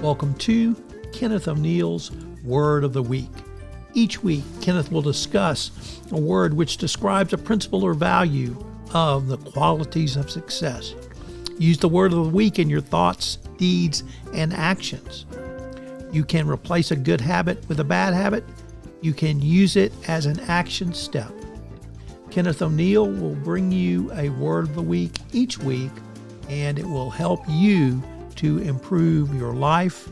Welcome to Kenneth O'Neal's Word of the Week. Each week, Kenneth will discuss a word which describes a principle or value of the qualities of success. Use the word of the week in your thoughts, deeds, and actions. You can replace a good habit with a bad habit. You can use it as an action step. Kenneth O'Neal will bring you a word of the week each week, and it will help you to improve your life,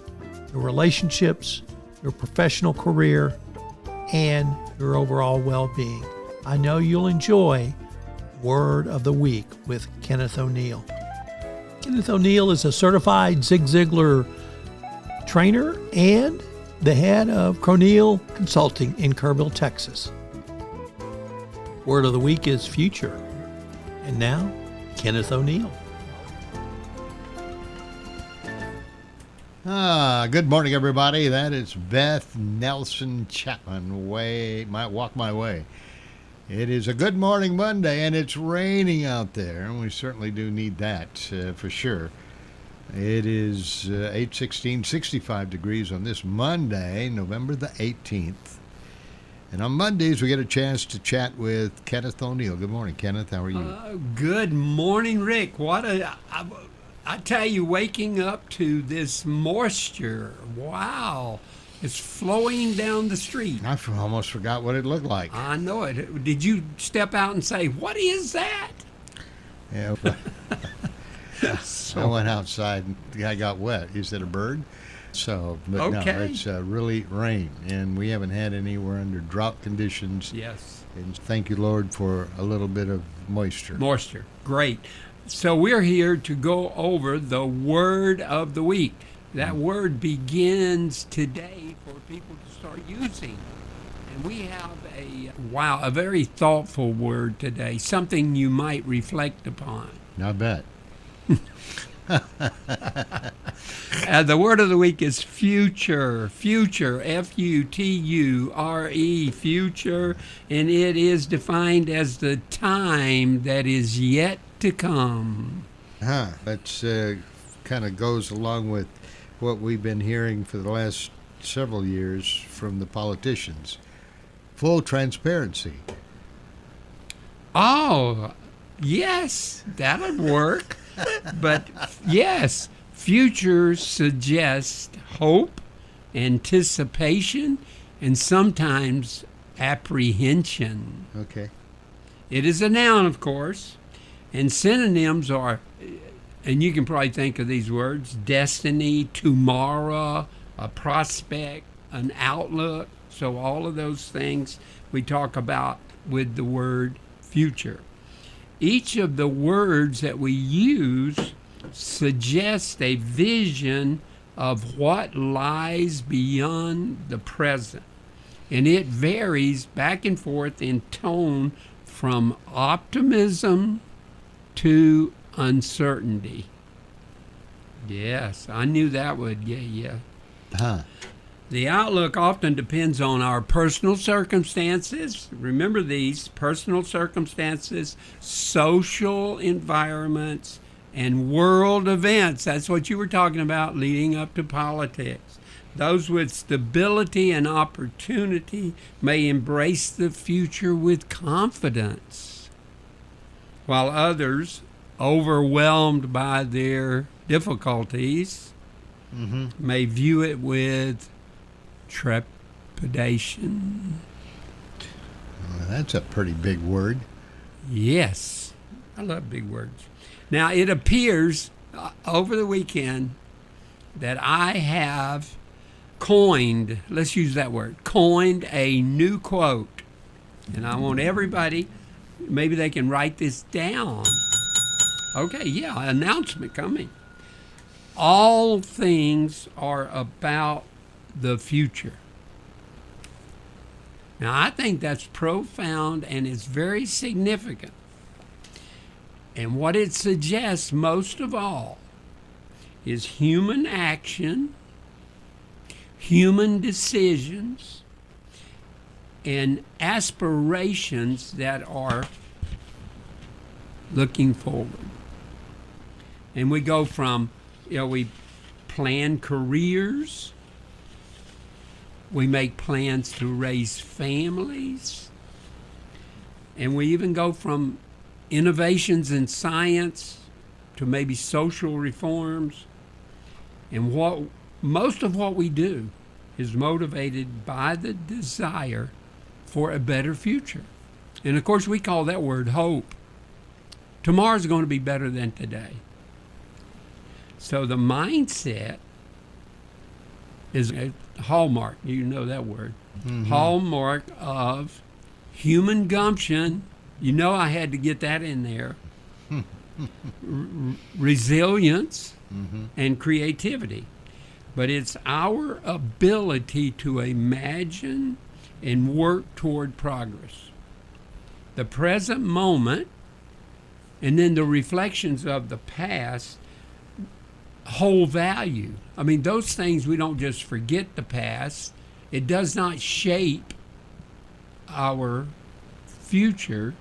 your relationships, your professional career, and your overall well-being. I know you'll enjoy Word of the Week with Kenneth O'Neal. Kenneth O'Neal is a certified Zig Ziglar trainer and the head of O'Neal Consulting in Kerrville, Texas. Word of the Week is future. And now, Kenneth O'Neal. Good morning, everybody. That is Beth Nelson Chapman. Walk My Way. It is a good morning Monday, and it's raining out there, and we certainly do need that for sure. It is 8:16, 65 degrees on this Monday, November the 18th. And on Mondays, we get a chance to chat with Kenneth O'Neal. Good morning, Kenneth. How are you? Good morning, Rick. I tell you, waking up to this moisture, wow, it's flowing down the street. I almost forgot what it looked like. I know it. Did you step out and say, what is that? Yeah. I went outside and I got wet. Is it a bird? So, but okay. No, it's really rain, and we haven't had anywhere under drought conditions. Yes. And thank you, Lord, for a little bit of moisture. Moisture, great. So we're here to go over the Word of the Week. That word begins today for people to start using. And we have a very thoughtful word today, something you might reflect upon. I bet. The word of the week is future. Future, F-U-T-U-R-E, future. And it is defined as the time that is yet to come. That's kind of goes along with what we've been hearing for the last several years from the politicians. Full transparency. Oh, yes, that would work. But yes, future suggests hope, anticipation, and sometimes apprehension. Okay. It is a noun, of course, and synonyms are, and you can probably think of these words, destiny, tomorrow, a prospect, an outlook. So all of those things we talk about with the word future. Each of the words that we use suggests a vision of what lies beyond the present. And it varies back and forth in tone from optimism to uncertainty. Yes, I knew that would, yeah. The outlook often depends on our personal circumstances. Remember these: personal circumstances, social environments, and world events. That's what you were talking about leading up to politics. Those with stability and opportunity may embrace the future with confidence, while others, overwhelmed by their difficulties, may view it with trepidation. Well, that's a pretty big word. Yes, I love big words. Now, it appears over the weekend that I have coined, let's use that word, coined a new quote. And I want everybody, maybe they can write this down. Okay, yeah, announcement coming. All things are about the future. Now, I think that's profound and it's very significant. And what it suggests most of all is human action, human decisions, and aspirations that are looking forward. And we go from, we plan careers. We make plans to raise families. And we even go from innovations in science to maybe social reforms. And most of what we do is motivated by the desire for a better future. And of course, we call that word hope. Tomorrow's going to be better than today. So the mindset is a hallmark, you know that word, hallmark of human gumption. You know I had to get that in there. Resilience and creativity. But it's our ability to imagine and work toward progress. The present moment and then the reflections of the past hold value. I mean, those things, we don't just forget the past. It does not shape our future,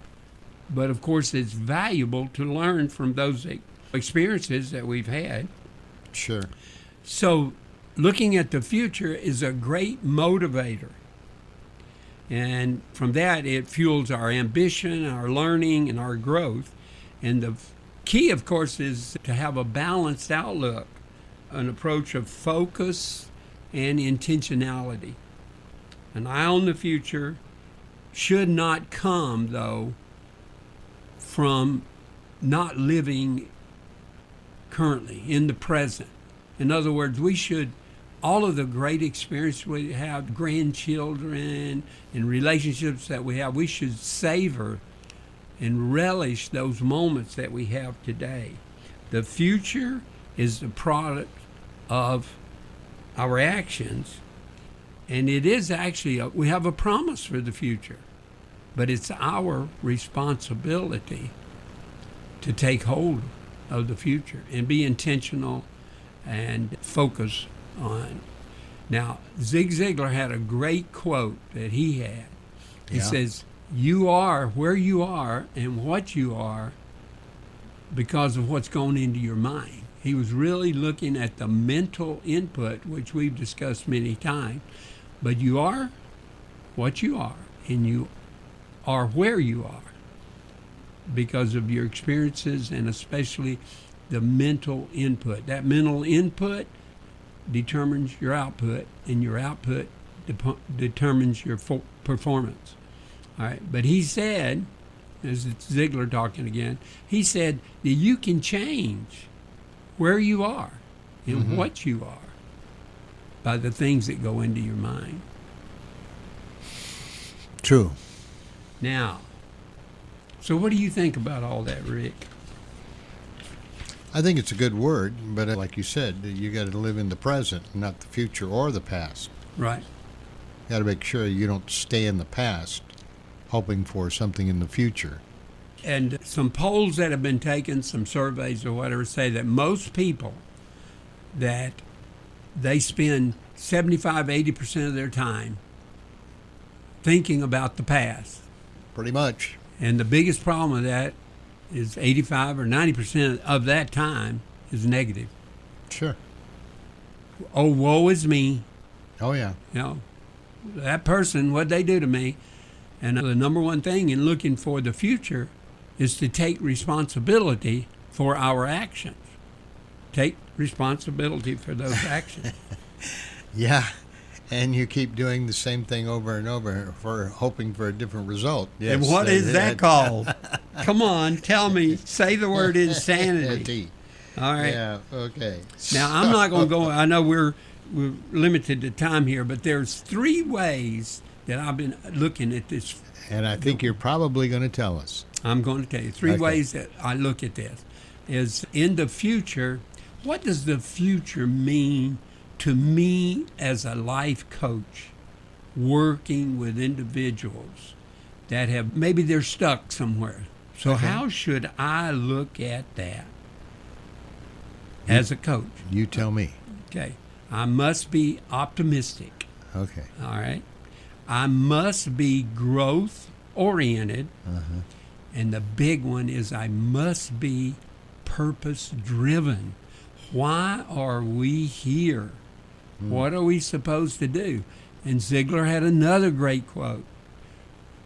but of course it's valuable to learn from those experiences that we've had. Sure. So looking at the future is a great motivator. And from that, it fuels our ambition, our learning, and our growth. And the key, of course, is to have a balanced outlook, an approach of focus and intentionality. An eye on the future should not come, though, from not living currently, in the present. In other words, we should, all of the great experience we have, grandchildren and relationships that we have, we should savor and relish those moments that we have today. The future is the product of our actions, and it is actually, we have a promise for the future, but it's our responsibility to take hold of the future and be intentional and focus on. Now, Zig Ziglar had a great quote that he had. He says, "You are where you are and what you are because of what's going into your mind." He was really looking at the mental input, which we've discussed many times. But you are what you are, and you are where you are because of your experiences and especially the mental input. That mental input determines your output, and your output determines your performance. All right, but he said, as it's Ziglar talking again, he said that you can change where you are and what you are by the things that go into your mind. True. Now, so what do you think about all that, Rick? I think it's a good word, but like you said, you got to live in the present, not the future or the past. Right. You got to make sure you don't stay in the past hoping for something in the future. And some polls that have been taken, some surveys or whatever, say that most people, that they spend 75-80% of their time thinking about the past. Pretty much. And the biggest problem with that is 85 or 90% of that time is negative. Sure. Oh, woe is me. Oh, yeah. You know, that person, what'd they do to me? And the number one thing in looking for the future is to take responsibility for our actions. Take responsibility for those actions. Yeah. And you keep doing the same thing over and over for hoping for a different result. Yes, and what is that called? Come on, tell me. Say the word insanity. All right. Yeah, okay. Now, I'm not going to go, I know we're limited to time here, but there's 3 ways that I've been looking at this. And I think you're probably going to tell us. I'm going to tell you 3 ways that I look at this. Is in the future, what does the future mean to me as a life coach working with individuals that have, maybe they're stuck somewhere. So how should I look at that as a coach? You tell me. Okay. I must be optimistic. Okay. All right. I must be growth oriented. And the big one is I must be purpose driven. Why are we here? What are we supposed to do? And Ziglar had another great quote.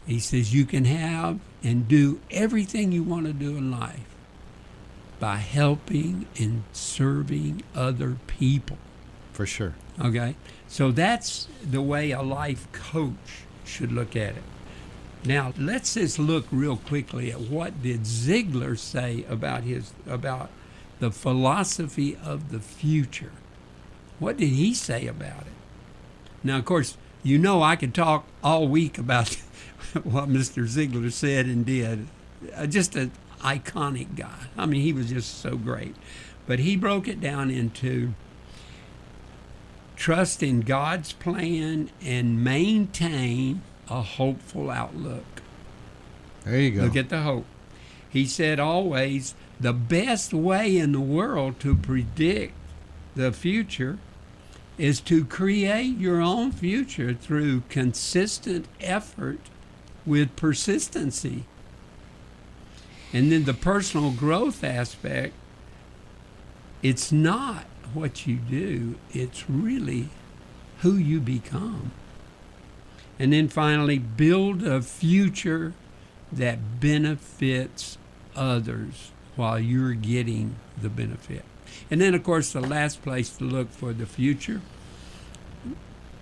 He says, you can have and do everything you want to do in life by helping and serving other people. For sure. Okay? So that's the way a life coach should look at it. Now, let's just look real quickly at what did Ziglar say about the philosophy of the future. What did he say about it? Now, of course, you know I could talk all week about what Mr. Ziglar said and did. Just an iconic guy. I mean, he was just so great. But he broke it down into trust in God's plan and maintain a hopeful outlook. There you go. Look at the hope. He said always, the best way in the world to predict the future is to create your own future through consistent effort with persistency. And then the personal growth aspect, it's not what you do, it's really who you become. And then finally, build a future that benefits others while you're getting the benefit. And then, of course, the last place to look for the future,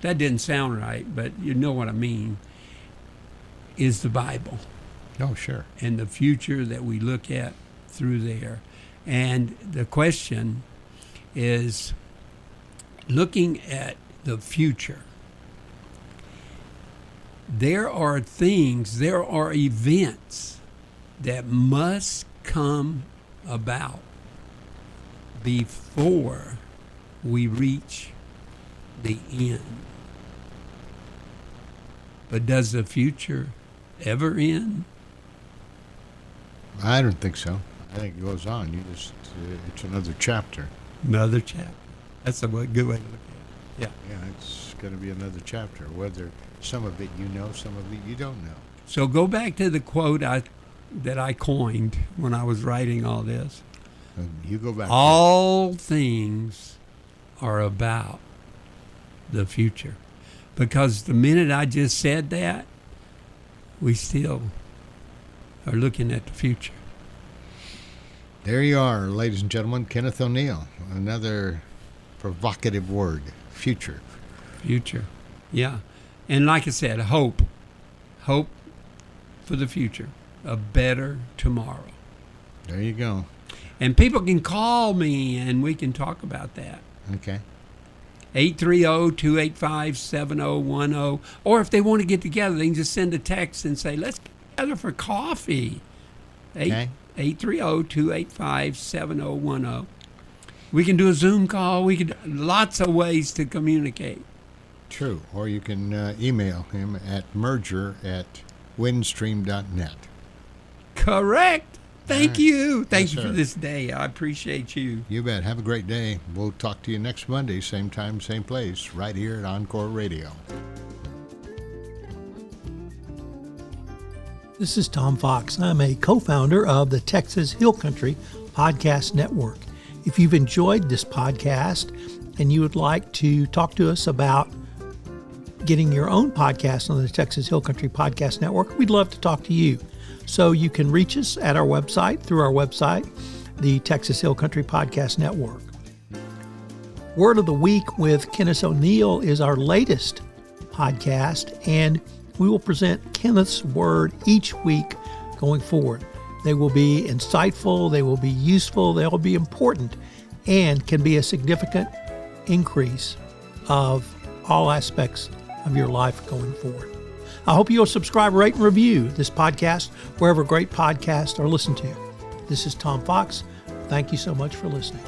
that didn't sound right, but you know what I mean, is the Bible. Oh, sure. And the future that we look at through there. And the question is, looking at the future, there are things, there are events that must come about before we reach the end. But does the future ever end? I don't think so. I think it goes on. It's another chapter. Another chapter. That's a good way to look at it. Yeah, it's going to be another chapter. Whether some of it you know, some of it you don't know. So go back to the quote that I coined when I was writing all this. And you go back. All things are about the future. Because the minute I just said that, we still are looking at the future. There you are, ladies and gentlemen. Kenneth O'Neal. Another provocative word. Future. Future. Yeah. And like I said, hope. Hope for the future. A better tomorrow. There you go. And people can call me and we can talk about that. Okay. 830-285-7010. Or if they want to get together, they can just send a text and say, let's get together for coffee. Okay. 830-285-7010. We can do a Zoom call. Lots of ways to communicate. True. Or you can email him at merger@windstream.net. Correct. Thank right. you. Thank Yes, you for sir. this day. I appreciate you. You bet. Have a great day. We'll talk to you next Monday, same time, same place, right here at Encore Radio. This is Tom Fox. I'm a co-founder of the Texas Hill Country Podcast Network. If you've enjoyed this podcast and you would like to talk to us about getting your own podcast on the Texas Hill Country Podcast Network, we'd love to talk to you. So you can reach us at our website, through our website, the Texas Hill Country Podcast Network. Word of the Week with Kenneth O'Neal is our latest podcast, and we will present Kenneth's word each week going forward. They will be insightful, they will be useful, they will be important, and can be a significant increase of all aspects of your life going forward. I hope you'll subscribe, rate, and review this podcast wherever great podcasts are listened to. This is Tom Fox. Thank you so much for listening.